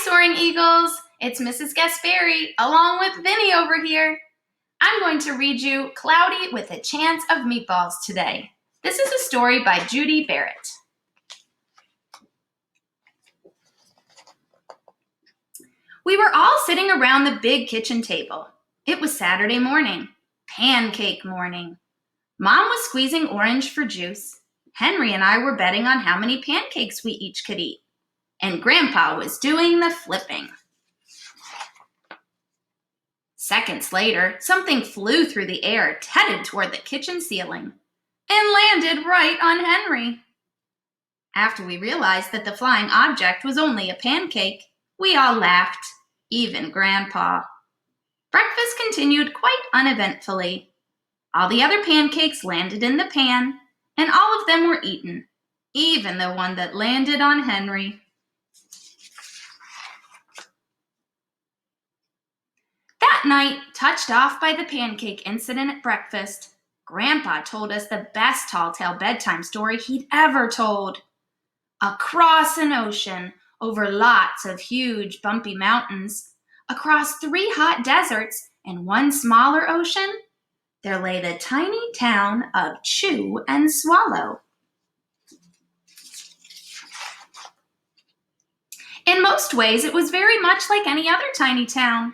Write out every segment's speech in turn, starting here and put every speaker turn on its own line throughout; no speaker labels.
Soaring Eagles! It's Mrs. Gasperi, along with Vinny over here. I'm going to read you Cloudy with a Chance of Meatballs today. This is a story by Judy Barrett. We were all sitting around the big kitchen table. It was Saturday morning, pancake morning. Mom was squeezing orange for juice. Henry and I were betting on how many pancakes we each could eat. And Grandpa was doing the flipping. Seconds later, something flew through the air, headed toward the kitchen ceiling, and landed right on Henry. After we realized that the flying object was only a pancake, we all laughed, even Grandpa. Breakfast continued quite uneventfully. All the other pancakes landed in the pan, and all of them were eaten, even the one that landed on Henry. That night, touched off by the pancake incident at breakfast, Grandpa told us the best tall tale bedtime story he'd ever told. Across an ocean, over lots of huge bumpy mountains, across 3 hot deserts and 1 smaller ocean, there lay the tiny town of Chew and Swallow. In most ways, it was very much like any other tiny town.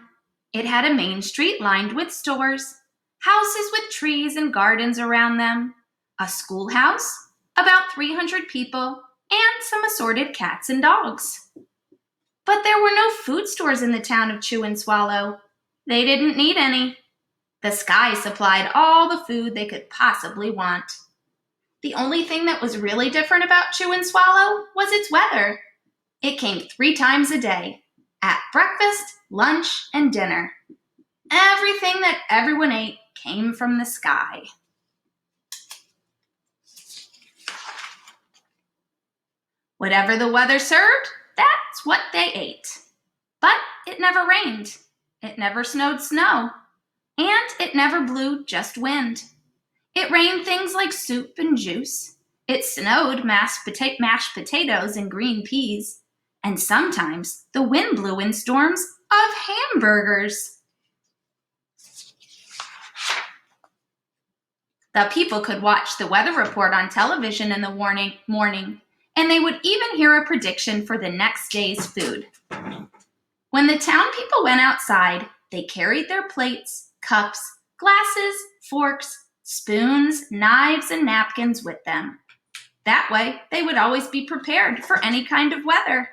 It had a main street lined with stores, houses with trees and gardens around them, a schoolhouse, about 300 people, and some assorted cats and dogs. But there were no food stores in the town of Chew and Swallow. They didn't need any. The sky supplied all the food they could possibly want. The only thing that was really different about Chew and Swallow was its weather. It came 3 times a day, at breakfast, lunch, and dinner. Everything that everyone ate came from the sky. Whatever the weather served, that's what they ate. But it never rained. It never snowed snow. And it never blew just wind. It rained things like soup and juice. It snowed mashed potatoes and green peas. And sometimes the wind blew in storms of hamburgers. The people could watch the weather report on television in the morning, and they would even hear a prediction for the next day's food. When the town people went outside, they carried their plates, cups, glasses, forks, spoons, knives, and napkins with them. That way, they would always be prepared for any kind of weather.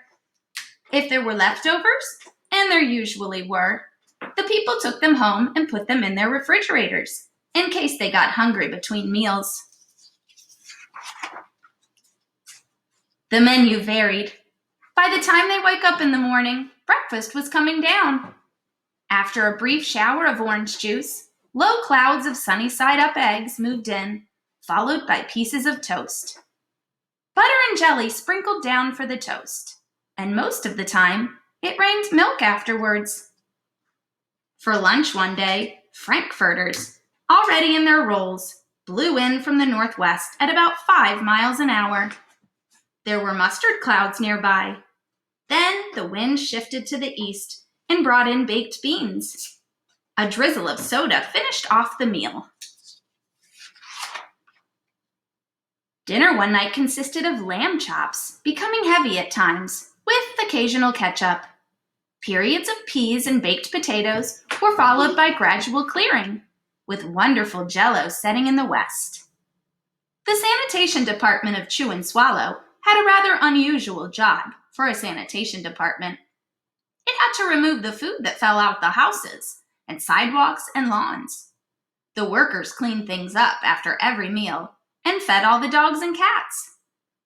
If there were leftovers, and there usually were, the people took them home and put them in their refrigerators, in case they got hungry between meals. The menu varied. By the time they wake up in the morning, breakfast was coming down. After a brief shower of orange juice, low clouds of sunny-side-up eggs moved in, followed by pieces of toast. Butter and jelly sprinkled down for the toast. And most of the time, it rained milk afterwards. For lunch one day, frankfurters, already in their rolls, blew in from the northwest at about 5 miles an hour. There were mustard clouds nearby. Then the wind shifted to the east and brought in baked beans. A drizzle of soda finished off the meal. Dinner one night consisted of lamb chops, becoming heavy at times, with occasional ketchup. Periods of peas and baked potatoes were followed by gradual clearing, with wonderful jello setting in the west. The sanitation department of Chew and Swallow had a rather unusual job for a sanitation department. It had to remove the food that fell out the houses and sidewalks and lawns. The workers cleaned things up after every meal and fed all the dogs and cats.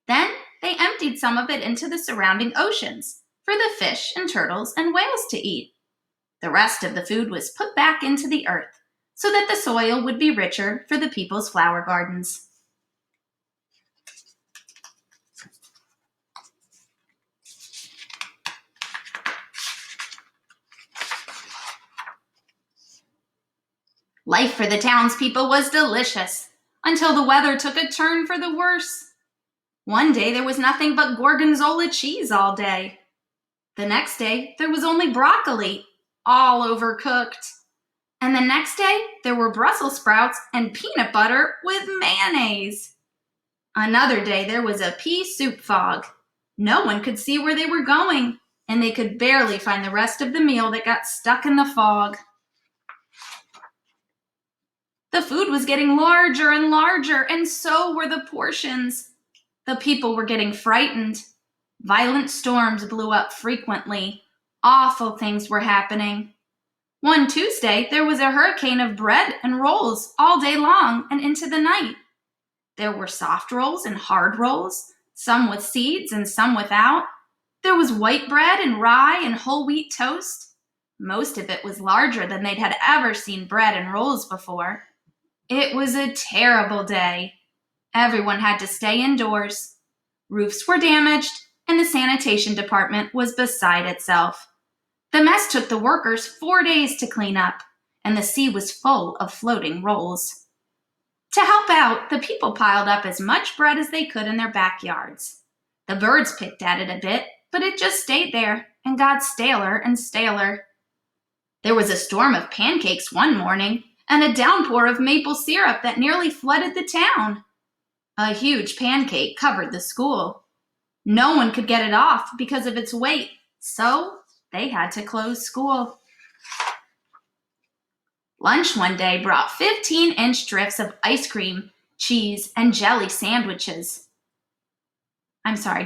Then they emptied some of it into the surrounding oceans for the fish and turtles and whales to eat. The rest of the food was put back into the earth so that the soil would be richer for the people's flower gardens. Life for the townspeople was delicious until the weather took a turn for the worse. One day there was nothing but gorgonzola cheese all day. The next day, there was only broccoli, all overcooked. And the next day, there were Brussels sprouts and peanut butter with mayonnaise. Another day, there was a pea soup fog. No one could see where they were going, and they could barely find the rest of the meal that got stuck in the fog. The food was getting larger and larger, and so were the portions. The people were getting frightened. Violent storms blew up frequently. Awful things were happening. One Tuesday, there was a hurricane of bread and rolls all day long and into the night. There were soft rolls and hard rolls, some with seeds and some without. There was white bread and rye and whole wheat toast. Most of it was larger than they'd had ever seen bread and rolls before. It was a terrible day. Everyone had to stay indoors. Roofs were damaged, and the sanitation department was beside itself. The mess took the workers 4 days to clean up, and the sea was full of floating rolls. To help out, the people piled up as much bread as they could in their backyards. The birds picked at it a bit, but it just stayed there and got staler and staler. There was a storm of pancakes one morning and a downpour of maple syrup that nearly flooded the town. A huge pancake covered the school. No one could get it off because of its weight, so they had to close school. Lunch one day brought 15-inch drifts of ice cream, cheese, and jelly sandwiches.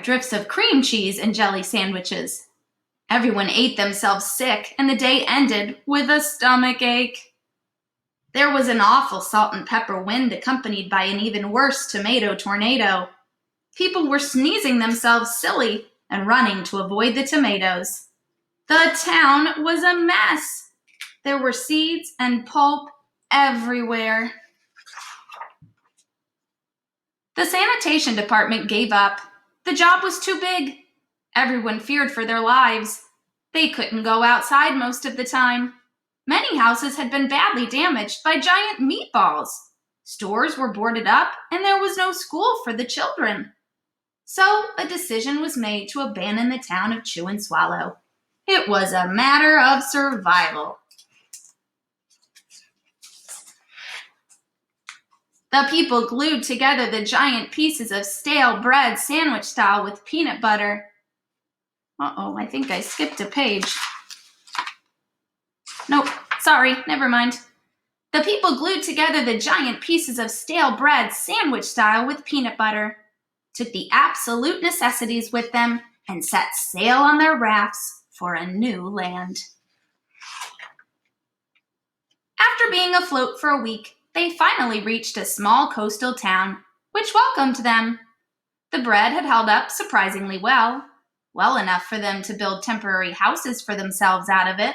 Drifts of cream cheese and jelly sandwiches. Everyone ate themselves sick, and the day ended with a stomach ache. There was an awful salt and pepper wind accompanied by an even worse tomato tornado. People were sneezing themselves silly and running to avoid the tomatoes. The town was a mess. There were seeds and pulp everywhere. The sanitation department gave up. The job was too big. Everyone feared for their lives. They couldn't go outside most of the time. Many houses had been badly damaged by giant meatballs. Stores were boarded up, and there was no school for the children. So a decision was made to abandon the town of Chew and Swallow. It was a matter of survival. The people glued together the giant pieces of stale bread sandwich style with peanut butter. I think I skipped a page. Nope, sorry, never mind. The people glued together the giant pieces of stale bread sandwich style with peanut butter, took the absolute necessities with them, and set sail on their rafts for a new land. After being afloat for a week, they finally reached a small coastal town, which welcomed them. The bread had held up surprisingly well enough for them to build temporary houses for themselves out of it.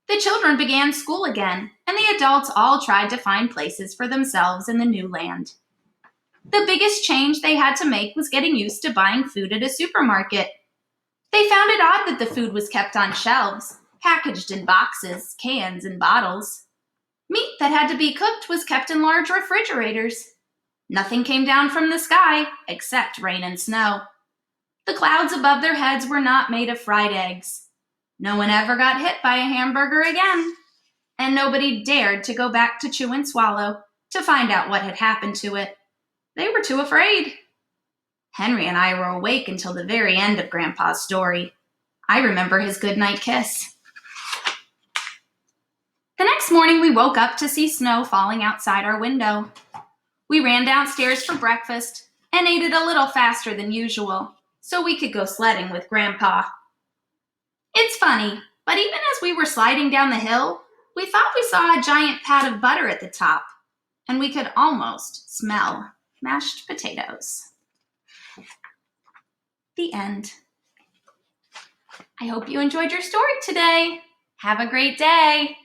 The children began school again, and the adults all tried to find places for themselves in the new land. The biggest change they had to make was getting used to buying food at a supermarket. They found it odd that the food was kept on shelves, packaged in boxes, cans, and bottles. Meat that had to be cooked was kept in large refrigerators. Nothing came down from the sky except rain and snow. The clouds above their heads were not made of fried eggs. No one ever got hit by a hamburger again, and nobody dared to go back to Chew and Swallow to find out what had happened to it. They were too afraid. Henry and I were awake until the very end of Grandpa's story. I remember his goodnight kiss. The next morning we woke up to see snow falling outside our window. We ran downstairs for breakfast and ate it a little faster than usual so we could go sledding with Grandpa. It's funny, but even as we were sliding down the hill, we thought we saw a giant pat of butter at the top, and we could almost smell mashed potatoes. The end. I hope you enjoyed your story today. Have a great day.